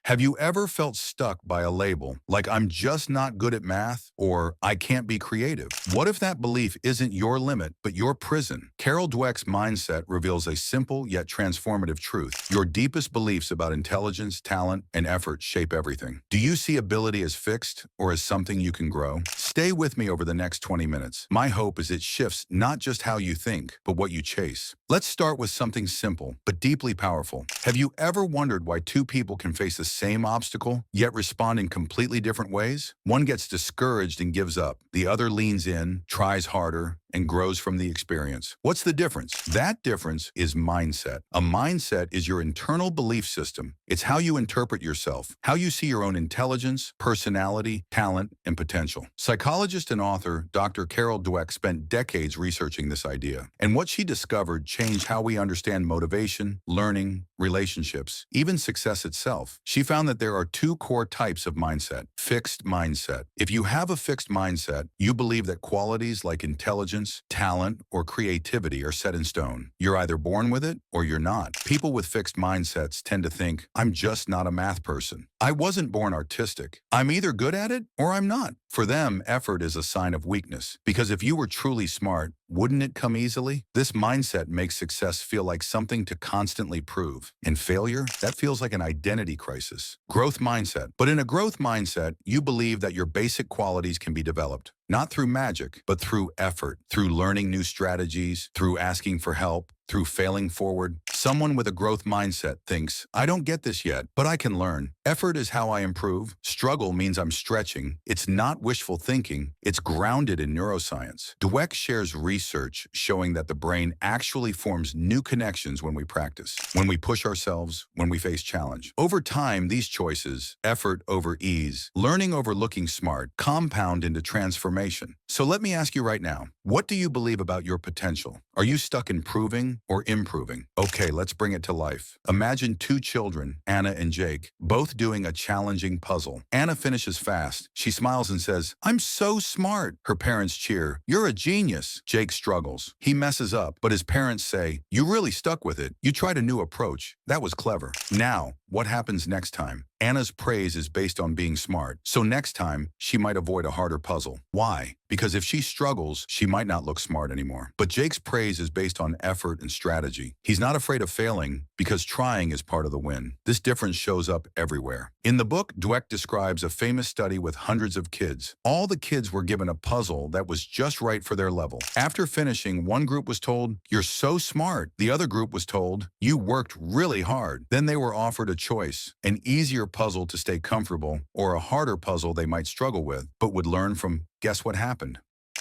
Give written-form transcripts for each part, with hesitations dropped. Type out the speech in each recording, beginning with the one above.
Have you ever felt stuck by a label, like I'm just not good at math or I can't be creative? What if that belief isn't your limit, but your prison? Carol Dweck's mindset reveals a simple yet transformative truth. Your deepest beliefs about intelligence, talent, and effort shape everything. Do you see ability as fixed or as something you can grow? Stay with me over the next 20 minutes. My hope is it shifts not just how you think, but what you chase. Let's start with something simple, but deeply powerful. Have you ever wondered why two people can face the same obstacle, yet respond in completely different ways? One gets discouraged and gives up. The other leans in, tries harder, and grows from the experience. What's the difference? That difference is mindset. A mindset is your internal belief system. It's how you interpret yourself, how you see your own intelligence, personality, talent, and potential. Psychologist and author Dr. Carol Dweck spent decades researching this idea, and what she discovered changed how we understand motivation, learning, relationships, even success itself. She found that there are two core types of mindset. Fixed mindset. If you have a fixed mindset, you believe that qualities like intelligence, talent, or creativity are set in stone. You're either born with it or you're not. People with fixed mindsets tend to think, I'm just not a math person. I wasn't born artistic. I'm either good at it or I'm not. For them, effort is a sign of weakness, because if you were truly smart, wouldn't it come easily? This mindset makes success feel like something to constantly prove. And failure, that feels like an identity crisis. Growth mindset. But in a growth mindset, you believe that your basic qualities can be developed. Not through magic, but through effort, through learning new strategies, through asking for help, through failing forward. Someone with a growth mindset thinks, I don't get this yet, but I can learn. Effort is how I improve. Struggle means I'm stretching. It's not wishful thinking. It's grounded in neuroscience. Dweck shares research showing that the brain actually forms new connections when we practice, when we push ourselves, when we face challenge. Over time, these choices, effort over ease, learning over looking smart, compound into transformation. So let me ask you right now, what do you believe about your potential? Are you stuck in proving or improving? Okay, let's bring it to life. Imagine two children, Anna and Jake, both doing a challenging puzzle. Anna finishes fast. She smiles and says, I'm so smart. Her parents cheer, you're a genius. Jake struggles. He messes up, but his parents say, you really stuck with it. You tried a new approach. That was clever. Now, what happens next time? Anna's praise is based on being smart, so next time, she might avoid a harder puzzle. Why? Because if she struggles, she might not look smart anymore. But Jake's praise is based on effort and strategy. He's not afraid of failing because trying is part of the win. This difference shows up everywhere. In the book, Dweck describes a famous study with hundreds of kids. All the kids were given a puzzle that was just right for their level. After finishing, one group was told, you're so smart. The other group was told, you worked really hard. Then they were offered a choice, an easier puzzle to stay comfortable or a harder puzzle they might struggle with, but would learn from. Guess what happened?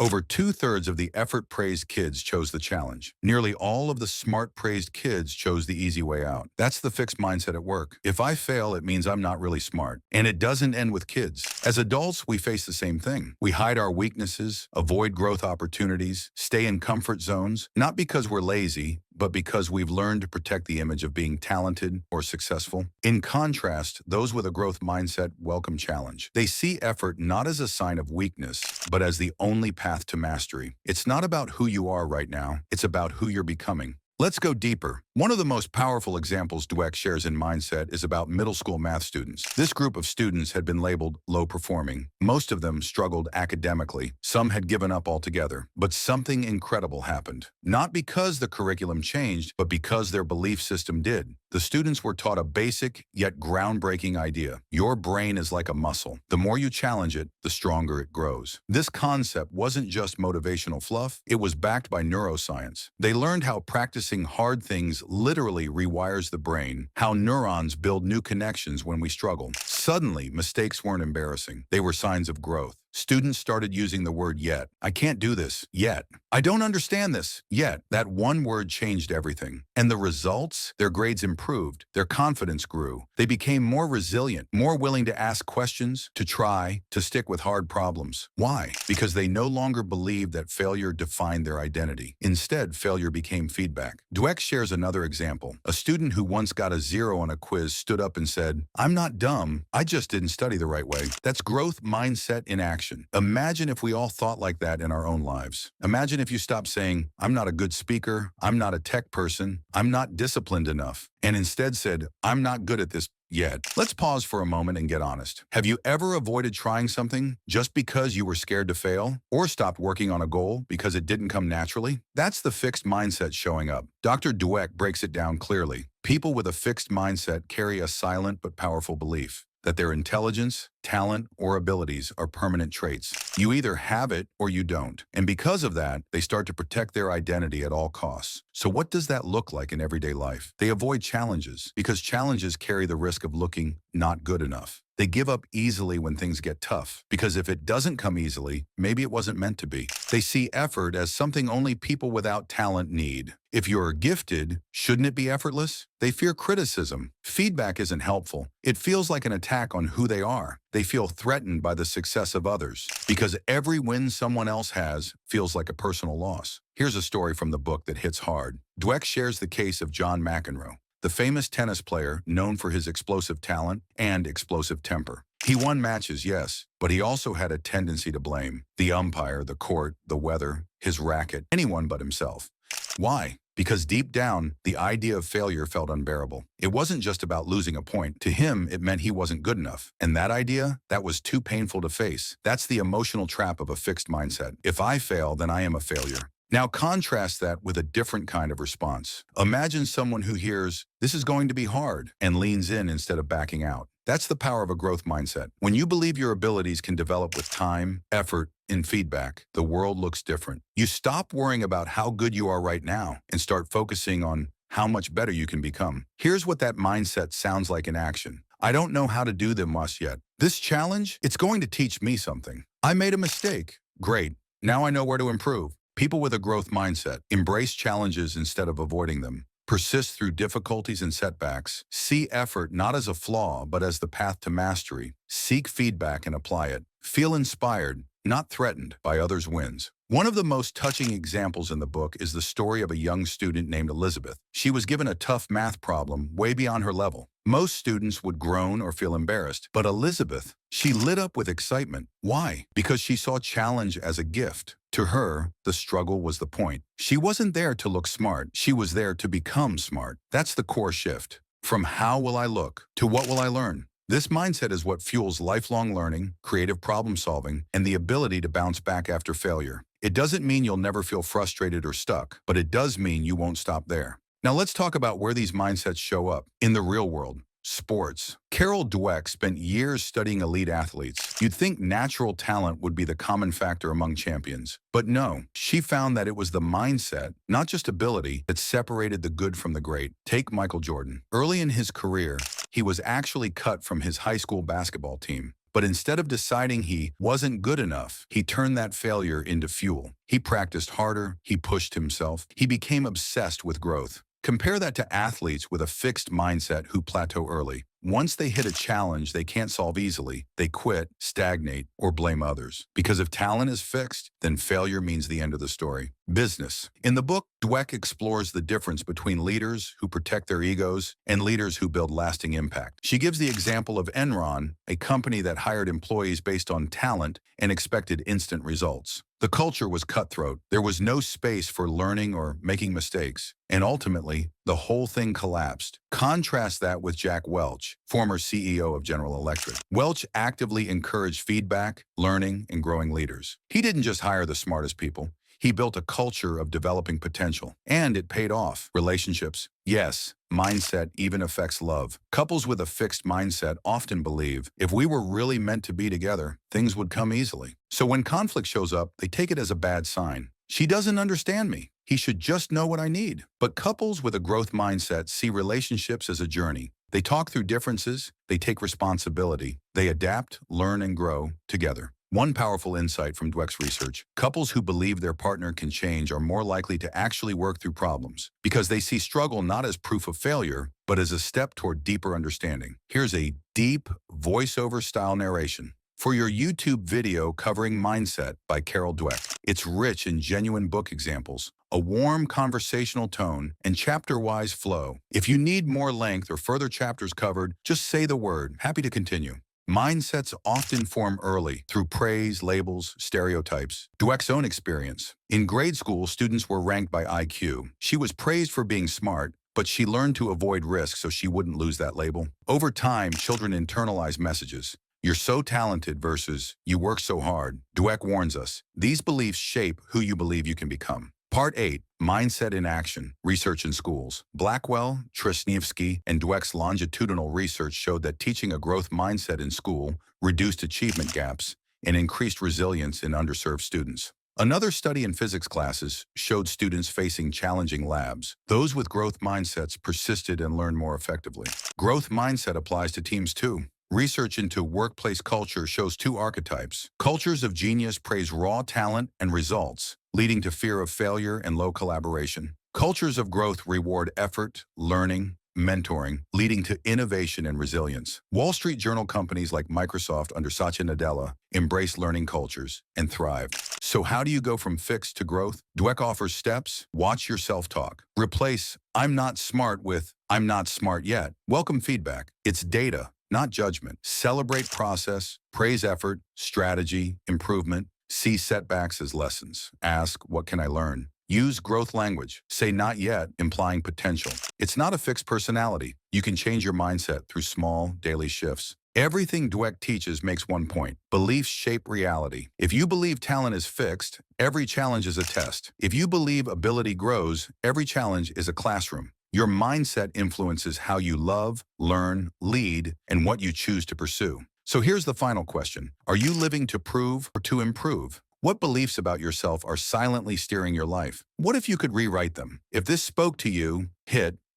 Over two-thirds of the effort-praised kids chose the challenge. Nearly all of the smart-praised kids chose the easy way out. That's the fixed mindset at work. If I fail, it means I'm not really smart. And it doesn't end with kids. As adults, we face the same thing. We hide our weaknesses, avoid growth opportunities, stay in comfort zones, not because we're lazy, but because we've learned to protect the image of being talented or successful. In contrast, those with a growth mindset welcome challenge. They see effort not as a sign of weakness, but as the only path to mastery. It's not about who you are right now, it's about who you're becoming. Let's go deeper. One of the most powerful examples Dweck shares in Mindset is about middle school math students. This group of students had been labeled low-performing. Most of them struggled academically. Some had given up altogether. But something incredible happened. Not because the curriculum changed, but because their belief system did. The students were taught a basic, yet groundbreaking idea. Your brain is like a muscle. The more you challenge it, the stronger it grows. This concept wasn't just motivational fluff. It was backed by neuroscience. They learned how practicing hard things literally rewires the brain, how neurons build new connections when we struggle. Suddenly, mistakes weren't embarrassing. They were signs of growth. Students started using the word yet. I can't do this yet. I don't understand this yet. That one word changed everything. And the results? Their grades improved. Their confidence grew. They became more resilient, more willing to ask questions, to try, to stick with hard problems. Why? Because they no longer believed that failure defined their identity. Instead, failure became feedback. Dweck shares another example. A student who once got a 0 on a quiz stood up and said, I'm not dumb. I just didn't study the right way. That's growth mindset in action. Imagine if we all thought like that in our own lives. Imagine if you stopped saying, I'm not a good speaker, I'm not a tech person, I'm not disciplined enough, and instead said, I'm not good at this yet. Let's pause for a moment and get honest. Have you ever avoided trying something just because you were scared to fail? Or stopped working on a goal because it didn't come naturally? That's the fixed mindset showing up. Dr. Dweck breaks it down clearly. People with a fixed mindset carry a silent but powerful belief that their intelligence, talent, or abilities are permanent traits. You either have it or you don't. And because of that, they start to protect their identity at all costs. So what does that look like in everyday life? They avoid challenges because challenges carry the risk of looking not good enough. They give up easily when things get tough because if it doesn't come easily, maybe it wasn't meant to be. They see effort as something only people without talent need. If you're gifted, shouldn't it be effortless? They fear criticism. Feedback isn't helpful. It feels like an attack on who they are. They feel threatened by the success of others because every win someone else has feels like a personal loss. Here's a story from the book that hits hard. Dweck shares the case of John McEnroe, the famous tennis player known for his explosive talent and explosive temper. He won matches, yes, but he also had a tendency to blame the umpire, the court, the weather, his racket, anyone but himself. Why? Because deep down, the idea of failure felt unbearable. It wasn't just about losing a point. To him, it meant he wasn't good enough. And that idea, that was too painful to face. That's the emotional trap of a fixed mindset. If I fail, then I am a failure. Now contrast that with a different kind of response. Imagine someone who hears, "This is going to be hard," and leans in instead of backing out. That's the power of a growth mindset. When you believe your abilities can develop with time, effort, and feedback, the world looks different. You stop worrying about how good you are right now and start focusing on how much better you can become. Here's what that mindset sounds like in action. I don't know how to do them yet. This challenge, it's going to teach me something. I made a mistake. Great. Now I know where to improve. People with a growth mindset embrace challenges instead of avoiding them, persist through difficulties and setbacks, see effort not as a flaw but as the path to mastery, seek feedback and apply it, feel inspired, not threatened by others' wins. One of the most touching examples in the book is the story of a young student named Elizabeth. She was given a tough math problem way beyond her level. Most students would groan or feel embarrassed, but Elizabeth, she lit up with excitement. Why? Because she saw challenge as a gift. To her, the struggle was the point. She wasn't there to look smart. She was there to become smart. That's the core shift. From how will I look to what will I learn? This mindset is what fuels lifelong learning, creative problem solving, and the ability to bounce back after failure. It doesn't mean you'll never feel frustrated or stuck, but it does mean you won't stop there. Now let's talk about where these mindsets show up in the real world. Sports. Carol Dweck spent years studying elite athletes. You'd think natural talent would be the common factor among champions. But no, she found that it was the mindset, not just ability, that separated the good from the great. Take Michael Jordan. Early in his career, he was actually cut from his high school basketball team. But instead of deciding he wasn't good enough, he turned that failure into fuel. He practiced harder, he pushed himself, he became obsessed with growth. Compare that to athletes with a fixed mindset who plateau early. Once they hit a challenge they can't solve easily, they quit, stagnate, or blame others. Because if talent is fixed, then failure means the end of the story. Business. In the book, Dweck explores the difference between leaders who protect their egos and leaders who build lasting impact. She gives the example of Enron, a company that hired employees based on talent and expected instant results. The culture was cutthroat. There was no space for learning or making mistakes. And ultimately, the whole thing collapsed. Contrast that with Jack Welch, former CEO of General Electric. Welch actively encouraged feedback, learning, and growing leaders. He didn't just hire the smartest people. He built a culture of developing potential. And it paid off. Relationships. Yes, mindset even affects love. Couples with a fixed mindset often believe, if we were really meant to be together, things would come easily. So when conflict shows up, they take it as a bad sign. She doesn't understand me. He should just know what I need. But couples with a growth mindset see relationships as a journey. They talk through differences, they take responsibility, they adapt, learn, and grow together. One powerful insight from Dweck's research: couples who believe their partner can change are more likely to actually work through problems because they see struggle not as proof of failure, but as a step toward deeper understanding. Here's a deep voiceover-style narration for your YouTube video covering mindset by Carol Dweck. It's rich in genuine book examples, a warm conversational tone, and chapter-wise flow. If you need more length or further chapters covered, just say the word. Happy to continue. Mindsets often form early through praise, labels, stereotypes. Dweck's own experience. In grade school, students were ranked by IQ. She was praised for being smart, but she learned to avoid risk so she wouldn't lose that label. Over time, children internalize messages. You're so talented versus you work so hard. Dweck warns us, these beliefs shape who you believe you can become. Part 8, Mindset in Action, Research in Schools. Blackwell, Trisniewski, and Dweck's longitudinal research showed that teaching a growth mindset in school reduced achievement gaps and increased resilience in underserved students. Another study in physics classes showed students facing challenging labs. Those with growth mindsets persisted and learned more effectively. Growth mindset applies to teams too. Research into workplace culture shows two archetypes. Cultures of genius praise raw talent and results, leading to fear of failure and low collaboration. Cultures of growth reward effort, learning, mentoring, leading to innovation and resilience. Wall Street Journal companies like Microsoft under Satya Nadella embrace learning cultures and thrived. So how do you go from fixed to growth? Dweck offers steps. Watch your self-talk. Replace "I'm not smart" with "I'm not smart yet." Welcome feedback. It's data, not judgment. Celebrate process, praise effort, strategy, improvement. See setbacks as lessons. Ask, what can I learn? Use growth language. Say not yet, implying potential. It's not a fixed personality. You can change your mindset through small, daily shifts. Everything Dweck teaches makes one point. Beliefs shape reality. If you believe talent is fixed, every challenge is a test. If you believe ability grows, every challenge is a classroom. Your mindset influences how you love, learn, lead, and what you choose to pursue. So here's the final question. Are you living to prove or to improve? What beliefs about yourself are silently steering your life? What if you could rewrite them? If this spoke to you,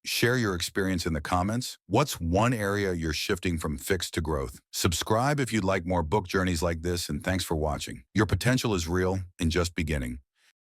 share your experience in the comments. What's one area you're shifting from fixed to growth? Subscribe if you'd like more book journeys like this, and thanks for watching. Your potential is real and just beginning.